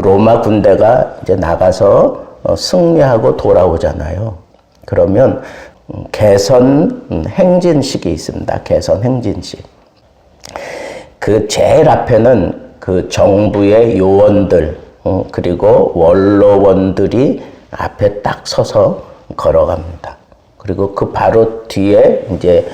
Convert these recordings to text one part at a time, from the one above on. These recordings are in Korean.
로마 군대가 이제 나가서 승리하고 돌아오잖아요. 그러면 개선 행진식이 있습니다. 개선 행진식. 그 제일 앞에는 그 정부의 요원들 그리고 원로원들이 앞에 딱 서서 걸어갑니다. 그리고 그 바로 뒤에 이제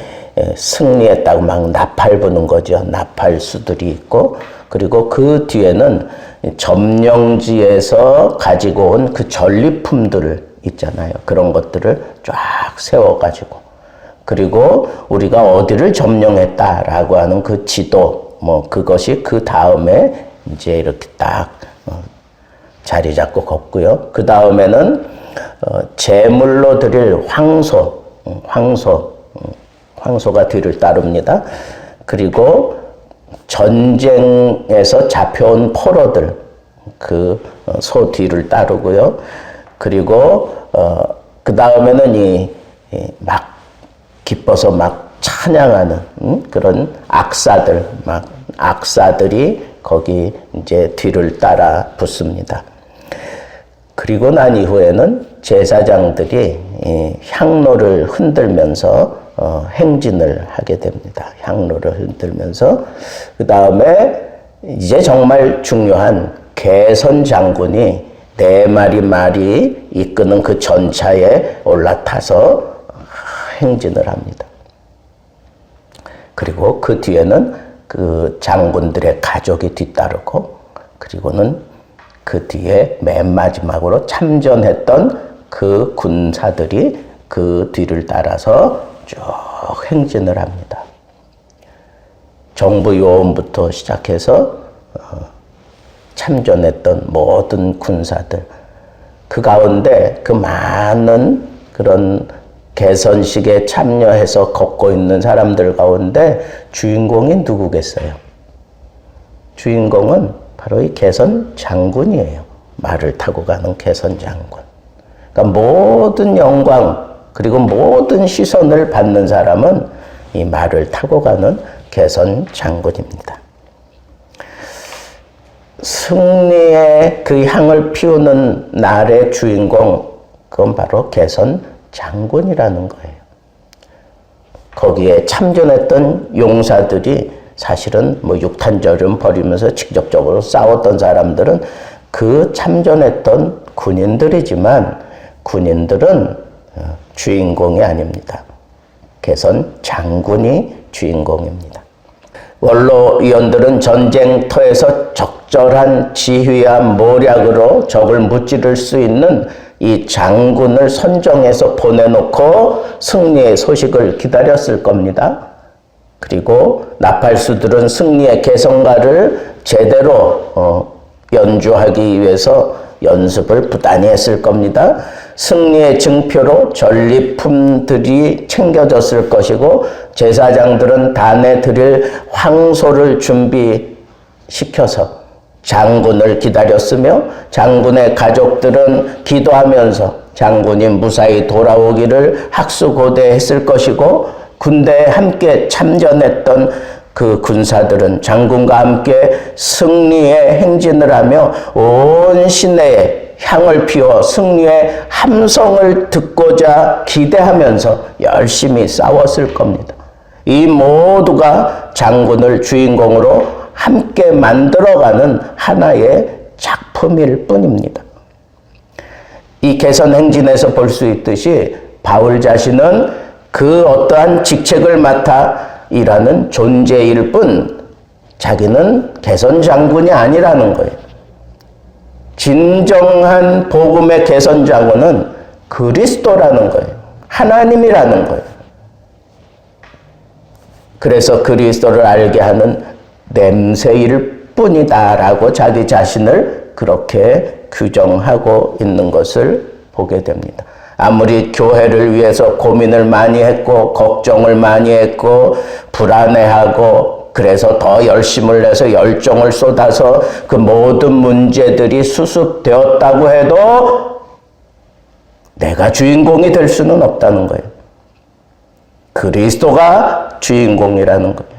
승리했다고 막 나팔 부는 거죠. 나팔수들이 있고, 그리고 그 뒤에는 점령지에서 가지고 온 그 전리품들 있잖아요. 그런 것들을 쫙 세워가지고, 그리고 우리가 어디를 점령했다라고 하는 그 지도, 그것이 그 다음에 이제 이렇게 딱 자리 잡고 걷고요. 그 다음에는 제물로 드릴 황소가 뒤를 따릅니다. 그리고 전쟁에서 잡혀온 포로들, 그 소 뒤를 따르고요. 그리고 그 다음에는 막 기뻐서 막 찬양하는 그런 악사들이 거기 이제 뒤를 따라 붙습니다. 그리고 난 이후에는 제사장들이 향로를 흔들면서 행진을 하게 됩니다. 향로를 흔들면서 그 다음에 이제 정말 중요한 개선 장군이 4마리 이끄는 그 전차에 올라타서 행진을 합니다. 그리고 그 뒤에는 그 장군들의 가족이 뒤따르고, 그리고는 그 뒤에 맨 마지막으로 참전했던 그 군사들이 그 뒤를 따라서 쭉 행진을 합니다. 정부 요원부터 시작해서 참전했던 모든 군사들, 그 가운데 그 많은 그런 개선식에 참여해서 걷고 있는 사람들 가운데 주인공이 누구겠어요? 주인공은 바로 이 개선 장군이에요. 말을 타고 가는 개선 장군. 그러니까 모든 영광 그리고 모든 시선을 받는 사람은 이 말을 타고 가는 개선 장군입니다. 승리의 그 향을 피우는 날의 주인공, 그건 바로 개선 장군이라는 거예요. 거기에 참전했던 용사들이 사실은 육탄절은 벌이면서 직접적으로 싸웠던 사람들은 그 참전했던 군인들이지만 군인들은 주인공이 아닙니다. 개선 장군이 주인공입니다. 원로위원들은 전쟁터에서 적절한 지휘와 모략으로 적을 무찌를 수 있는 이 장군을 선정해서 보내놓고 승리의 소식을 기다렸을 겁니다. 그리고 나팔수들은 승리의 개성가를 제대로 연주하기 위해서 연습을 부단히 했을 겁니다. 승리의 증표로 전리품들이 챙겨졌을 것이고, 제사장들은 단에 드릴 황소를 준비시켜서 장군을 기다렸으며, 장군의 가족들은 기도하면서 장군이 무사히 돌아오기를 학수고대했을 것이고, 군대에 함께 참전했던 그 군사들은 장군과 함께 승리의 행진을 하며 온 시내에 향을 피워 승리의 함성을 듣고자 기대하면서 열심히 싸웠을 겁니다. 이 모두가 장군을 주인공으로 함께 만들어가는 하나의 작품일 뿐입니다. 이 개선 행진에서 볼 수 있듯이 바울 자신은 그 어떠한 직책을 맡아 일하는 존재일 뿐 자기는 개선 장군이 아니라는 거예요. 진정한 복음의 개선 장군은 그리스도라는 거예요. 하나님이라는 거예요. 그래서 그리스도를 알게 하는 냄새일 뿐이다라고 자기 자신을 그렇게 규정하고 있는 것을 보게 됩니다. 아무리 교회를 위해서 고민을 많이 했고 걱정을 많이 했고 불안해하고 그래서 더 열심을 내서 열정을 쏟아서 그 모든 문제들이 수습되었다고 해도 내가 주인공이 될 수는 없다는 거예요. 그리스도가 주인공이라는 거예요.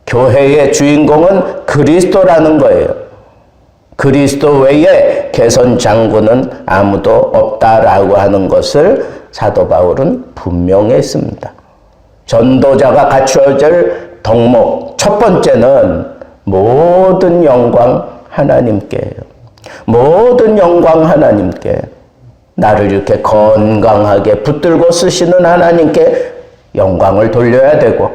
교회의 주인공은 그리스도라는 거예요. 그리스도 외에 개선 장군은 아무도 없다라고 하는 것을 사도 바울은 분명히 했습니다. 전도자가 갖추어질 덕목 첫 번째는 모든 영광 하나님께예요. 모든 영광 하나님께. 나를 이렇게 건강하게 붙들고 쓰시는 하나님께 영광을 돌려야 되고,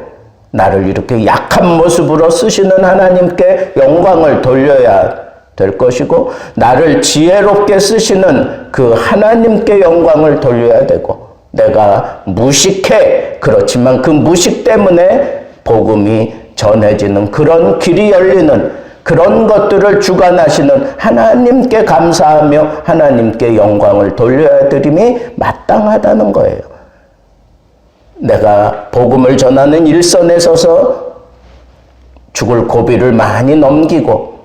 나를 이렇게 약한 모습으로 쓰시는 하나님께 영광을 돌려야 될 것이고, 나를 지혜롭게 쓰시는 그 하나님께 영광을 돌려야 되고, 내가 무식해. 그렇지만 그 무식 때문에 복음이 전해지는 그런 길이 열리는 그런 것들을 주관하시는 하나님께 감사하며 하나님께 영광을 돌려야 드림이 마땅하다는 거예요. 내가 복음을 전하는 일선에 서서 죽을 고비를 많이 넘기고,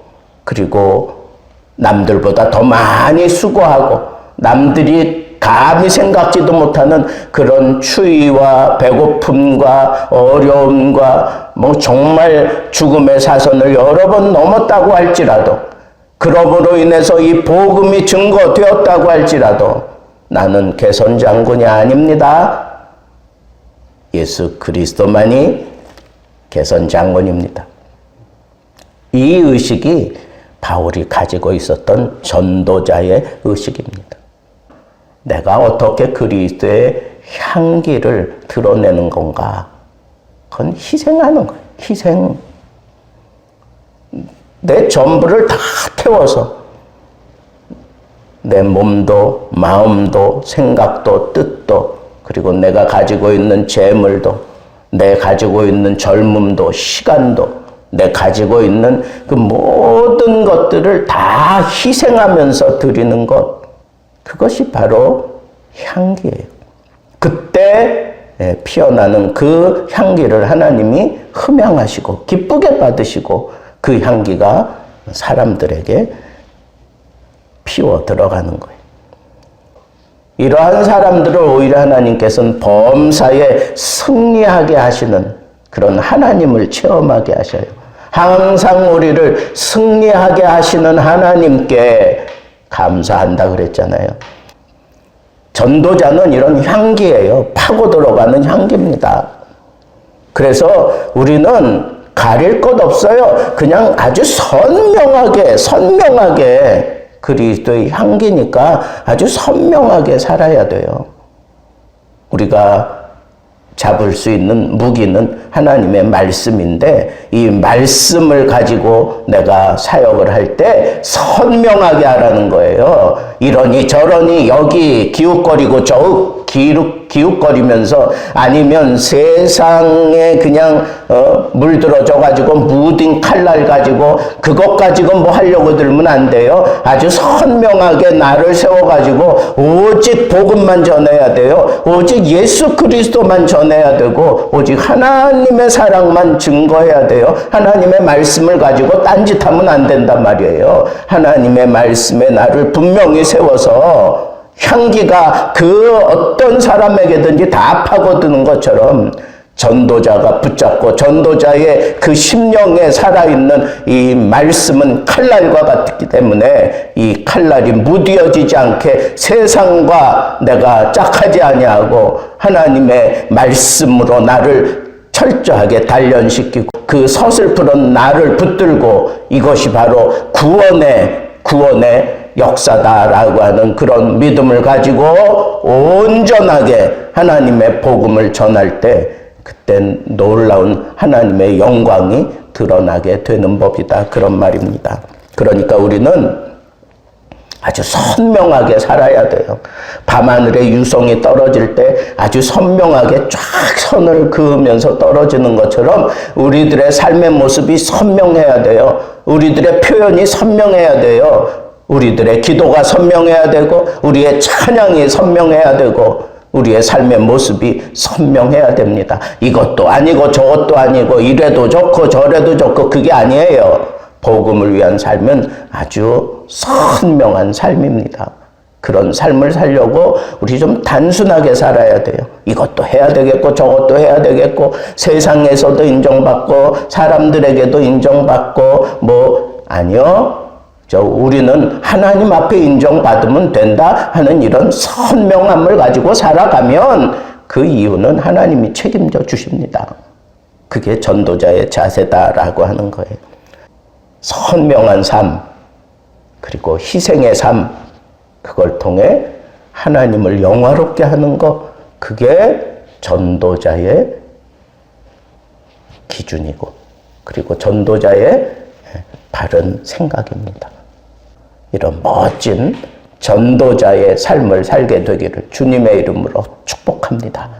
그리고 남들보다 더 많이 수고하고, 남들이 감히 생각지도 못하는 그런 추위와 배고픔과 어려움과 정말 죽음의 사선을 여러 번 넘었다고 할지라도, 그러므로 인해서 이 복음이 증거되었다고 할지라도 나는 개선 장군이 아닙니다. 예수 그리스도만이 개선 장군입니다. 이 의식이 바울이 가지고 있었던 전도자의 의식입니다. 내가 어떻게 그리스도의 향기를 드러내는 건가? 그건 희생하는 거예요. 희생. 내 전부를 다 태워서 내 몸도 마음도 생각도 뜻도, 그리고 내가 가지고 있는 재물도, 내 가지고 있는 젊음도 시간도, 내 가지고 있는 그 모든 것들을 다 희생하면서 드리는 것, 그것이 바로 향기예요. 그때 피어나는 그 향기를 하나님이 흠양하시고 기쁘게 받으시고, 그 향기가 사람들에게 피워 들어가는 거예요. 이러한 사람들을 오히려 하나님께서는 범사에 승리하게 하시는 그런 하나님을 체험하게 하셔요. 항상 우리를 승리하게 하시는 하나님께 감사한다 그랬잖아요. 전도자는 이런 향기예요. 파고 들어가는 향기입니다. 그래서 우리는 가릴 것 없어요. 그냥 아주 선명하게 그리스도의 향기니까 아주 선명하게 살아야 돼요. 우리가 잡을 수 있는 무기는 하나님의 말씀인데, 이 말씀을 가지고 내가 사역을 할 때 선명하게 하라는 거예요. 이러니 저러니 여기 기웃거리고 저 기웃거리면서, 아니면 세상에 그냥 물들어져 가지고 무딘 칼날 가지고 그것 가지고 뭐 하려고 들면 안 돼요. 아주 선명하게 나를 세워 가지고 오직 복음만 전해야 돼요. 오직 예수 그리스도만 전해야 되고, 오직 하나님의 사랑만 증거해야 돼요. 하나님의 말씀을 가지고 딴짓하면 안 된단 말이에요. 하나님의 말씀에 나를 분명히 세워서 향기가 그 어떤 사람에게든지 다 파고드는 것처럼, 전도자가 붙잡고 전도자의 그 심령에 살아있는 이 말씀은 칼날과 같기 때문에 이 칼날이 무디어지지 않게 세상과 내가 짝하지 아니하고 하나님의 말씀으로 나를 철저하게 단련시키고, 그 서슬프런 나를 붙들고, 이것이 바로 구원의 역사다라고 하는 그런 믿음을 가지고 온전하게 하나님의 복음을 전할 때, 그땐 놀라운 하나님의 영광이 드러나게 되는 법이다, 그런 말입니다. 그러니까 우리는 아주 선명하게 살아야 돼요. 밤하늘에 유성이 떨어질 때 아주 선명하게 쫙 선을 그으면서 떨어지는 것처럼 우리들의 삶의 모습이 선명해야 돼요. 우리들의 표현이 선명해야 돼요. 우리들의 기도가 선명해야 되고, 우리의 찬양이 선명해야 되고, 우리의 삶의 모습이 선명해야 됩니다. 이것도 아니고 저것도 아니고, 이래도 좋고 저래도 좋고, 그게 아니에요. 복음을 위한 삶은 아주 선명한 삶입니다. 그런 삶을 살려고 우리 좀 단순하게 살아야 돼요. 이것도 해야 되겠고 저것도 해야 되겠고, 세상에서도 인정받고 사람들에게도 인정받고, 아니요. 우리는 하나님 앞에 인정받으면 된다 하는 이런 선명함을 가지고 살아가면 그 이유는 하나님이 책임져 주십니다. 그게 전도자의 자세다라고 하는 거예요. 선명한 삶, 그리고 희생의 삶, 그걸 통해 하나님을 영화롭게 하는 것, 그게 전도자의 기준이고, 그리고 전도자의 바른 생각입니다. 이런 멋진 전도자의 삶을 살게 되기를 주님의 이름으로 축복합니다.